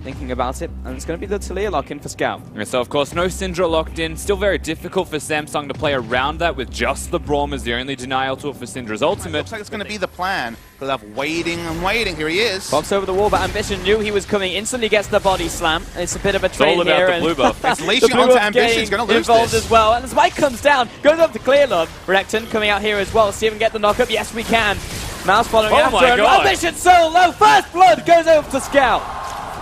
thinking about it, and it's going to be the Talia lock in for Scout. So of course, no Syndra locked in. Still very difficult for Samsung to play around that with just the Braum as the only denial tool for Syndra's ultimate. Looks like it's going to be the plan. They'll have waiting and waiting. Here he is. Pops over the wall, but Ambition knew he was coming. Instantly gets the body slam. It's a bit of a trade all about here. the blue buff. It's leashing onto Ambition. He's going to lose involved this. as well. And the spike comes down, goes up to Clearlove. Recton coming out here as well. See if we can get the knock up. Yes, we can. Mouse following after. My God. Ambition so low. First blood goes over to Scout.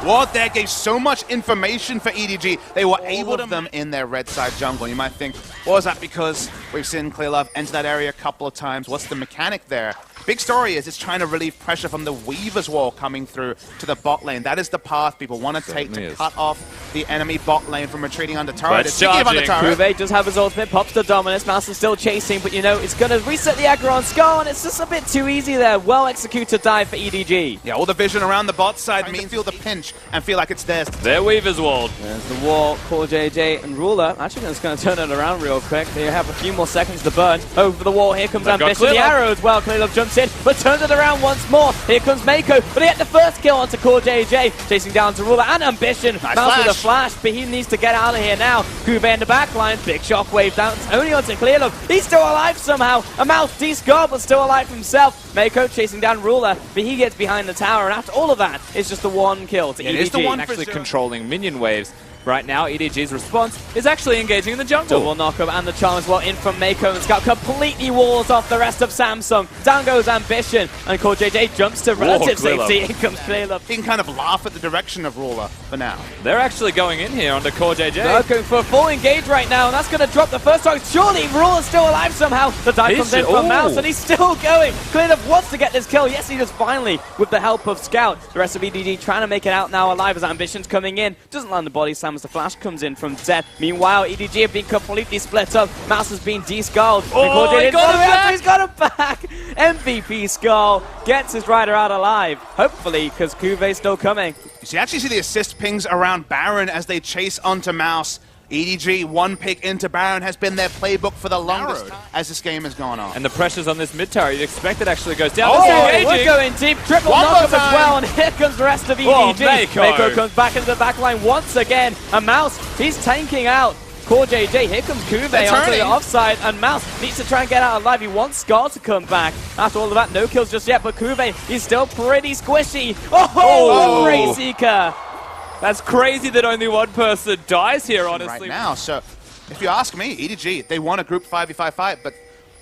What? That gave so much information for EDG. They were able to them in their red side jungle. You might think, well, is that because we've seen Clearlove enter that area a couple of times? What's the mechanic there? Big story is it's trying to relieve pressure from the Weaver's Wall coming through to the bot lane. That is the path people want to take to cut off the enemy bot lane from retreating under turret. Kuve does have his ultimate, pops the Dominus. Mouse is still chasing, but you know, it's going to reset the aggro on Skull, and it's just a bit too easy there. Well executed dive for EDG. Yeah, all the vision around the bot side means feel the pinch and feel like it's theirs. Their Weaver's Wall. There's the wall, Core JJ and Ruler. Actually, just going to turn it around real quick. They have a few more seconds to burn. Over the wall, here comes Ambition. The arrow as well. Clearlove jumps in, but turns it around once more. Here comes Mako, but he had the first kill onto Core JJ. Chasing down to Ruler and Ambition. Mouse with a flash, but he needs to get out of here now. Kuve in the back line. Big shockwave down. It's only onto Clearlove. He's still alive somehow. A Mouse de-scarred, but still alive himself. Mako chasing down Ruler, but he gets behind the tower, and after all of that, it's just the one kill to EDG. It is the one actually controlling minion waves. Right now, EDG's response is actually engaging in the jungle. Double knockup and the charm as well in from Mako, and Scout completely walls off the rest of Samsung. Down goes Ambition, and Core JJ jumps to relative safety. In comes Clearlove. He can kind of laugh at the direction of Ruler for now. They're actually going in here onto Core JJ. They're going for a full engage right now, and that's going to drop the first target. Surely Ruler's still alive somehow. The dive comes in from Mouse, and he's still going. Clearlove wants to get this kill. Yes, he does finally with the help of Scout. The rest of EDG trying to make it out now alive as Ambition's coming in. Doesn't land the body slam as the flash comes in from Zed. Meanwhile, EDG have been completely split up. Mouse has been de-skulled. Oh, he he's got him back! MVP Skull gets his rider out alive. Hopefully, because Kuve's still coming. You actually see the assist pings around Baron as they chase onto Mouse. EDG, one pick into Baron has been their playbook for the longest as this game has gone on. And the pressures on this mid tower, you'd expect it actually goes down. We're going deep. Triple knockup as well, and here comes the rest of EDG. Mako comes back into the backline once again. And Mouse, he's tanking out Core JJ. Here comes Kuve onto the offside, and Mouse needs to try and get out alive. He wants Scar to come back. After all of that, no kills just yet, but Kuve, he's still pretty squishy. Oh, the Ray Seeker. That's crazy that only one person dies here, honestly. Right now, so if you ask me, EDG, they won a group 5v5 fight, but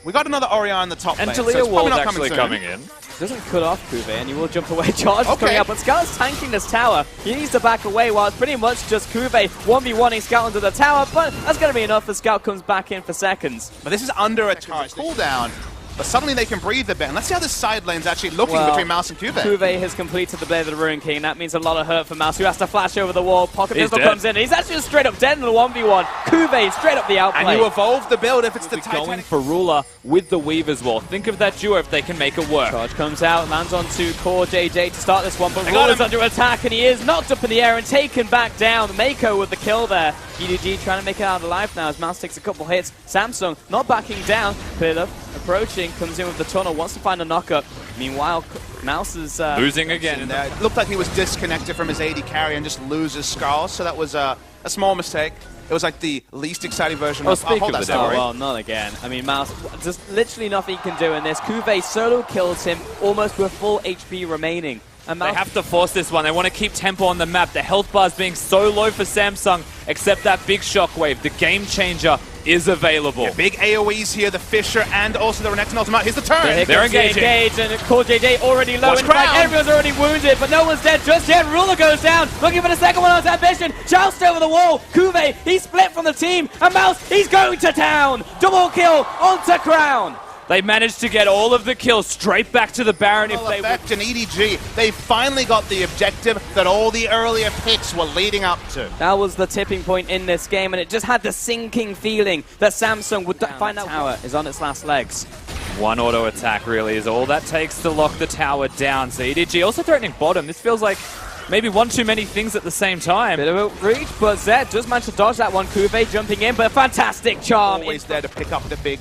we got another Orion in the top lane, and Talia so it's actually coming in. Doesn't cut off Kuve, and he will jump away. Charge is coming up, but Scout's tanking this tower. He needs to back away while it's pretty much just Kuve 1v1ing Scout into the tower, but that's going to be enough as Scout comes back in for seconds. But this is under a charge cooldown. But suddenly they can breathe a bit. And let's see how this side lane's actually looking between Mouse and Kuve. Kuve has completed the Blade of the Ruin King. That means a lot of hurt for Mouse, who has to flash over the wall. Pocket Pistol comes in. He's actually just straight up dead in the 1v1. Kuve straight up the outplay. And you evolve the build if it's the Titanic. Going for Ruler with the Weaver's Wall. Think of that duo if they can make it work. Charge comes out, lands onto Core JJ to start this one, but Ruler's under attack, and he is knocked up in the air and taken back down. Mako with the kill there. EDG trying to make it out alive now as Mouse takes a couple hits. Samsung not backing down. Clearlove approaching, comes in with the tunnel, wants to find a knockup. Meanwhile, Mouse is losing again. It looked like he was disconnected from his AD carry and just loses Skull, so that was a small mistake. It was like the least exciting version of speak of the devil. Oh, well, not again. I mean, Mouse, just literally nothing he can do in this. Kuve solo kills him almost with full HP remaining. And they have to force this one. They want to keep tempo on the map. The health bar is being so low for Samsung, except that big shockwave. The game changer is available. Yeah, big AoEs here, the Fisher and also the Renekton ultimate. Here's the turn. They're engaging. And Core JJ already low. In fact, everyone's already wounded, but no one's dead just yet. Ruler goes down, looking for the second one onto Ambition. Joust over the wall. Kuve, he's split from the team. And Mouse, he's going to town. Double kill onto Crown. They managed to get all of the kills straight back to the Baron if they would. And EDG, they finally got the objective that all the earlier picks were leading up to. That was the tipping point in this game, and it just had the sinking feeling that Samsung would find that tower is on its last legs. One auto attack really is all that takes to lock the tower down. So EDG also threatening bottom. This feels like maybe one too many things at the same time. Bit of a reach, but Zed does manage to dodge that one. Kuve jumping in, but a fantastic charm. Always there to pick up the big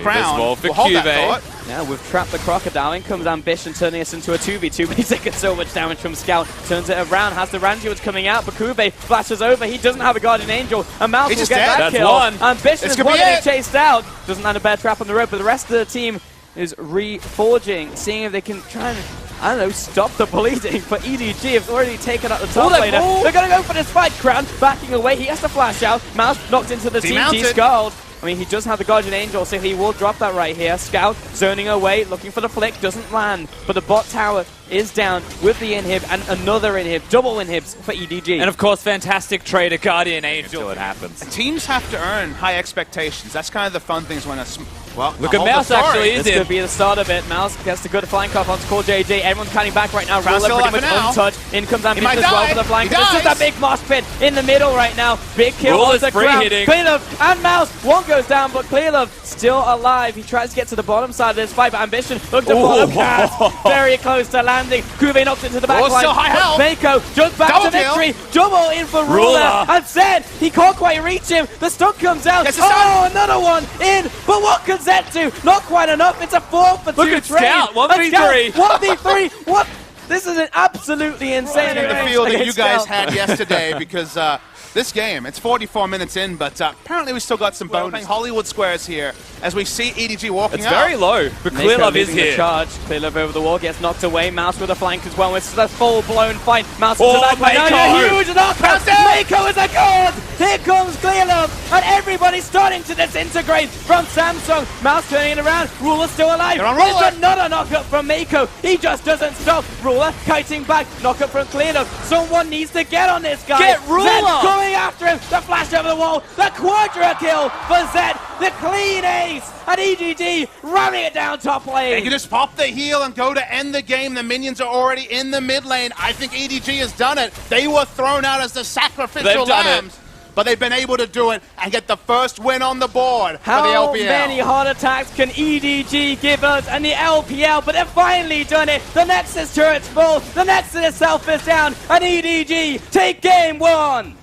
Crown wall for will hold that Cuvée. thought. Yeah, we've trapped the Crocodile. In comes Ambition, turning us into a 2v2. But he's taking so much damage from Scout. Turns it around, has the Randuin's coming out. But Cuvée flashes over. He doesn't have a Guardian Angel. And Mouse will get that That's kill. one. Ambition This is could one be getting it. chased out. Doesn't land a bear trap on the road. But the rest of the team is reforging, seeing if they can try and, I don't know, stop the bleeding. But EDG have already taken out the top laner. They're going to go for this fight. Crown backing away. He has to flash out. Mouse knocked into the TNT Scald. I mean, he does have the Guardian Angel, so he will drop that right here. Scout zoning away, looking for the flick, doesn't land. But the bot tower is down with the inhib and another inhib, double inhibs for EDG. And of course, fantastic trade, a Guardian Angel. Until it happens. Teams have to earn high expectations. That's kind of the fun things when Look at Mouse actually is This in. could be the start of it. Mouse gets the good flying cuff onto Call JJ. Everyone's cutting back right now. Crown's Ruler still pretty much alive for now. untouched. In comes Ambition might as well die. for the flying He cuff. This is dies. a big mosh pit in the middle right now. Big kill Ruler's on the free ground. hitting. Clearlove and Mouse. One goes down, but Clearlove still alive. He tries to get to the bottom side of this fight, but Ambition looks at bottom cast. Very close to landing. Cuvée knocked into the back line. Still high health. Mako jumps back Double to kill. victory. Double in for Ruler. And Zed, he can't quite reach him. The stun comes out. Gets the stun. Another one in. But what can Zed do? Not quite enough. It's a 4 for 2 Look at trade. Scout, 1v3. 1v3. What? This is an absolutely insane in the game field that you against guys Scout. had yesterday because this game, it's 44 minutes in, but apparently we still got some bonus. Hollywood Squares here as we see EDG walking It's out. very low, but Mako Clearlove is leading the here. charge. Clearlove over the wall, gets knocked away. Mouse with a flank as well. It's a full-blown fight. Mouse into the back line. Mako! A huge knockout. Mako is a god. Here comes Clearlove, and everybody's starting to disintegrate from Samsung. Mouse turning it around. Ruler still alive. They're on Ruler. There's another knockup from Mako. He just doesn't stop. Ruler kiting back. Knockup from Clearlove. Someone needs to get on this guy. Get Ruler! Zed going after him. The flash over the wall. The quadra kill for Zed. The clean ace. And EDG ramming it down top lane. They can just pop the heal and go to end the game. The minions are already in the mid lane. I think EDG has done it. They were thrown out as the sacrificial They've done it. lambs, but they've been able to do it and get the first win on the board How for the LPL. many heart attacks can EDG give us and the LPL? But they've finally done it. The Nexus turret's full. The Nexus itself is down. And EDG take game 1.